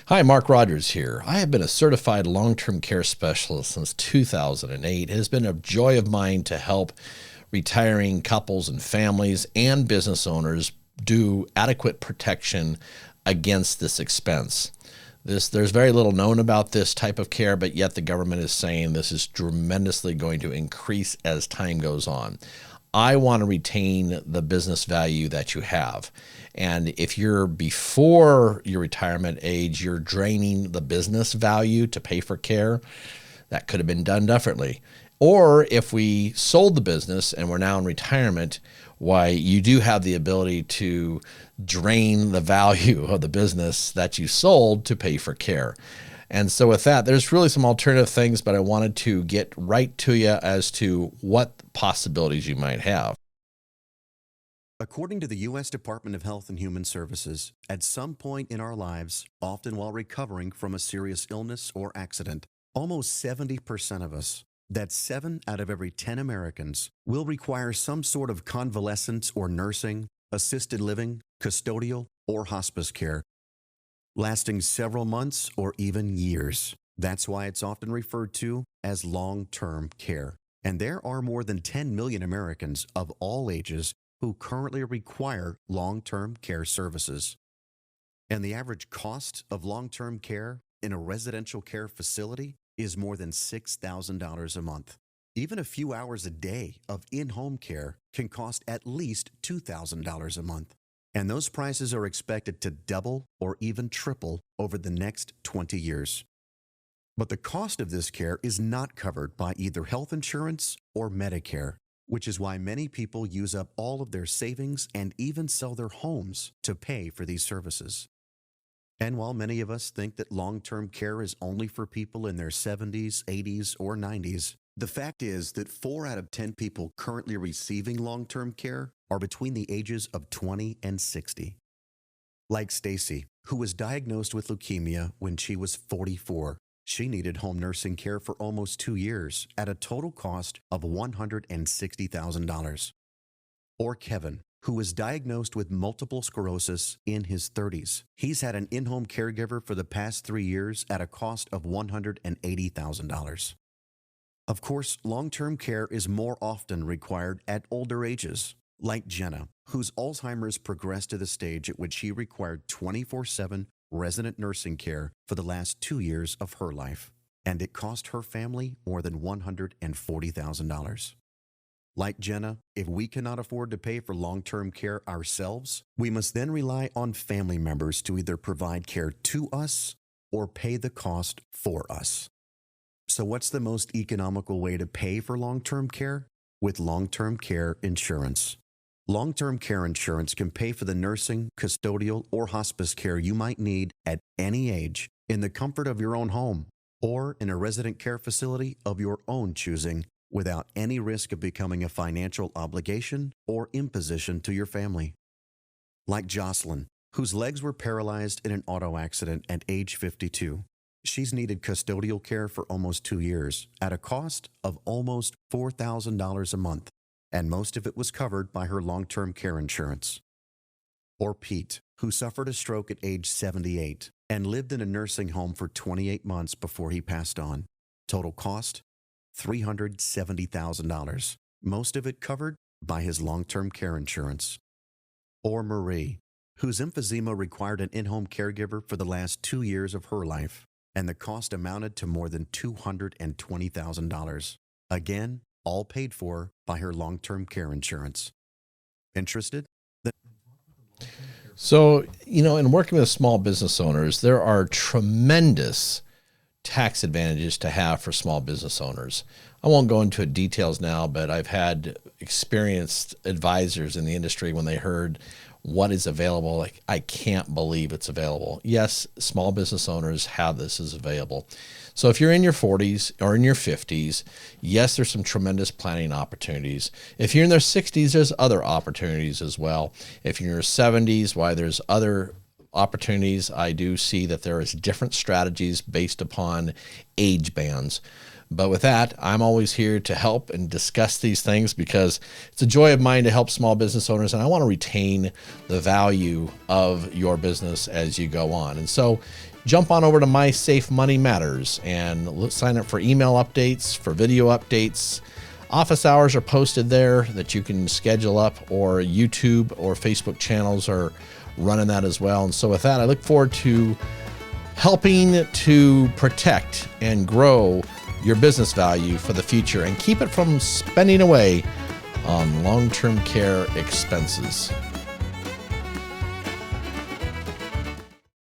Hi, Mark Rogers here. I have been a certified long-term care specialist since 2008. It has been a joy of mine to help retiring couples and families and business owners do adequate protection against this expense. There's very little known about this type of care, but yet the government is saying this is tremendously going to increase as time goes on. I want to retain the business value that you have. And if you're before your retirement age, you're draining the business value to pay for care, that could have been done differently. Or if we sold the business and we're now in retirement, why you do have the ability to drain the value of the business that you sold to pay for care. And so with that, there's really some alternative things, but I wanted to get right to you as to what possibilities you might have. According to the U.S. Department of Health and Human Services, at some point in our lives, often while recovering from a serious illness or accident, almost 70% of us, that's 7 out of every 10 Americans, will require some sort of convalescence or nursing, assisted living, custodial, or hospice care, lasting several months or even years. That's why it's often referred to as long-term care. And there are more than 10 million Americans of all ages who currently require long-term care services. And the average cost of long-term care in a residential care facility is more than $6,000 a month. Even a few hours a day of in-home care can cost at least $2,000 a month. And those prices are expected to double or even triple over the next 20 years. But the cost of this care is not covered by either health insurance or Medicare, which is why many people use up all of their savings and even sell their homes to pay for these services. And while many of us think that long-term care is only for people in their 70s, 80s, or 90s, the fact is that 4 out of 10 people currently receiving long-term care are between the ages of 20 and 60. Like Stacy, who was diagnosed with leukemia when she was 44. She needed home nursing care for almost 2 years at a total cost of $160,000. Or Kevin, who was diagnosed with multiple sclerosis in his 30s. He's had an in-home caregiver for the past 3 years at a cost of $180,000. Of course, long-term care is more often required at older ages, like Jenna, whose Alzheimer's progressed to the stage at which she required 24/7 resident nursing care for the last 2 years of her life, and it cost her family more than $140,000. Like Jenna, if we cannot afford to pay for long-term care ourselves, we must then rely on family members to either provide care to us or pay the cost for us. So what's the most economical way to pay for long-term care? With long-term care insurance. Long-term care insurance can pay for the nursing, custodial, or hospice care you might need at any age in the comfort of your own home or in a resident care facility of your own choosing without any risk of becoming a financial obligation or imposition to your family. Like Jocelyn, whose legs were paralyzed in an auto accident at age 52. She's needed custodial care for almost 2 years at a cost of almost $4,000 a month, and most of it was covered by her long-term care insurance. Or Pete, who suffered a stroke at age 78 and lived in a nursing home for 28 months before he passed on. Total cost, $370,000, most of it covered by his long-term care insurance. Or Marie, whose emphysema required an in-home caregiver for the last 2 years of her life, and the cost amounted to more than $220,000. Again, all paid for by her long-term care insurance. Interested? So, in working with small business owners, there are tremendous tax advantages to have for small business owners. I won't go into details now, but I've had experienced advisors in the industry when they heard what is available, like, I can't believe it's available. Yes, small business owners have this as available. So if you're in your 40s or in your 50s, yes, there's some tremendous planning opportunities. If you're in their 60s, there's other opportunities as well. If you're in your 70s, why, there's other opportunities. I do see that there is different strategies based upon age bands. But with that, I'm always here to help and discuss these things because it's a joy of mine to help small business owners, and I want to retain the value of your business as you go on. And so jump on over to My Safe Money Matters and sign up for email updates, for video updates. Office hours are posted there that you can schedule up, or YouTube or Facebook channels are running that as well. And so with that, I look forward to helping to protect and grow your business value for the future and keep it from spending away on long-term care expenses.